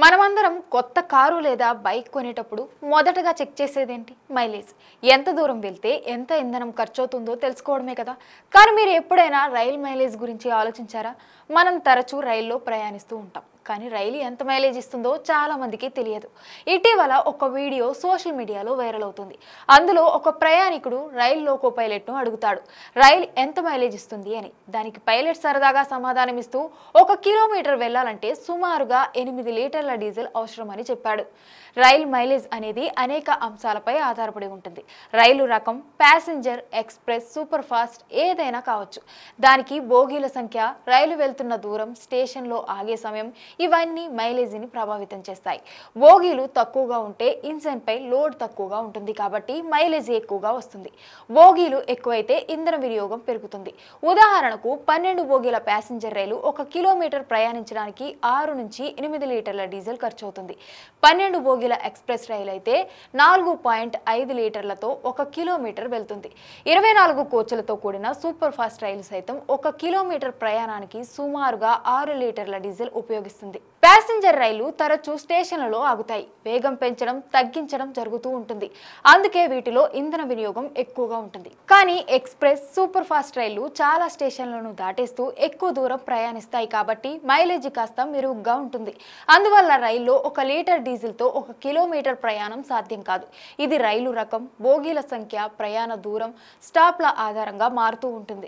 మనమందరం కొత్త కారు లేదా బైక్ కొనేటప్పుడు మొదటగా చెక్ చేసేదేంటి? మైలేజ్. ఎంత దూరం వెళ్తే ఎంత ఇంధనం ఖర్చవుతుందో తెలుసుకోవడమే కదా. కానీ మీరు ఎప్పుడైనా రైల్ మైలేజ్ గురించి ఆలోచించారా? మనం తరచూ రైల్లో ప్రయాణిస్తూ ఉంటాం, కానీ రైలు ఎంత మైలేజ్ ఇస్తుందో చాలా మందికి తెలియదు. ఇటీవల ఒక వీడియో సోషల్ మీడియాలో వైరల్ అవుతుంది. అందులో ఒక ప్రయాణికుడు రైలు లోకో పైలట్ను అడుగుతాడు, రైలు ఎంత మైలేజ్ ఇస్తుంది అని. దానికి పైలట్ సరదాగా సమాధానమిస్తూ 1 కిలోమీటర్ వెళ్లాలంటే సుమారుగా 8 లీటర్ల డీజిల్ అవసరమని చెప్పాడు. రైలు మైలేజ్ అనేది అనేక అంశాలపై ఆధారపడి ఉంటుంది. రైలు రకం, ప్యాసింజర్, ఎక్స్ప్రెస్, సూపర్ ఫాస్ట్ ఏదైనా కావచ్చు. దానికి బోగీల సంఖ్య, రైలు వెళ్తున్న దూరం, స్టేషన్లో ఆగే సమయం ఇవన్నీ మైలేజీని ప్రభావితం చేస్తాయి. బోగీలు తక్కువగా ఉంటే ఇంజన్పై లోడ్ తక్కువగా ఉంటుంది కాబట్టి మైలేజీ ఎక్కువగా వస్తుంది. బోగీలు ఎక్కువైతే ఇంధన వినియోగం పెరుగుతుంది. ఉదాహరణకు 12 బోగీల ప్యాసింజర్ రైలు 1 కిలోమీటర్ ప్రయాణించడానికి 6 నుంచి 8 లీటర్ల డీజిల్ ఖర్చు అవుతుంది. 12 బోగీల ఎక్స్ప్రెస్ రైలు అయితే 4.5 లీటర్లతో 1 కిలోమీటర్ వెళ్తుంది. 24 కోచ్లతో కూడిన సూపర్ ఫాస్ట్ రైలు సైతం 1 కిలోమీటర్ ప్రయాణానికి సుమారుగా 6 లీటర్ల డీజిల్ ఉపయోగిస్తుంది. ప్యాసింజర్ రైలు తరచూ స్టేషన్లలో ఆగుతాయి. వేగం పెంచడం, తగ్గించడం జరుగుతూ ఉంటుంది. అందుకే వీటిలో ఇంధన వినియోగం ఎక్కువగా ఉంటుంది. కానీ ఎక్స్ప్రెస్, సూపర్ ఫాస్ట్ రైళ్లు చాలా స్టేషన్లను దాటేస్తూ ఎక్కువ దూరం ప్రయాణిస్తాయి కాబట్టి మైలేజీ కాస్త మెరుగ్గా ఉంటుంది. అందువల్ల రైల్లో 1 లీటర్ డీజిల్తో 1 కిలోమీటర్ ప్రయాణం సాధ్యం కాదు. ఇది రైలు రకం, బోగీల సంఖ్య, ప్రయాణ దూరం, స్టాప్ల ఆధారంగా మారుతూ ఉంటుంది.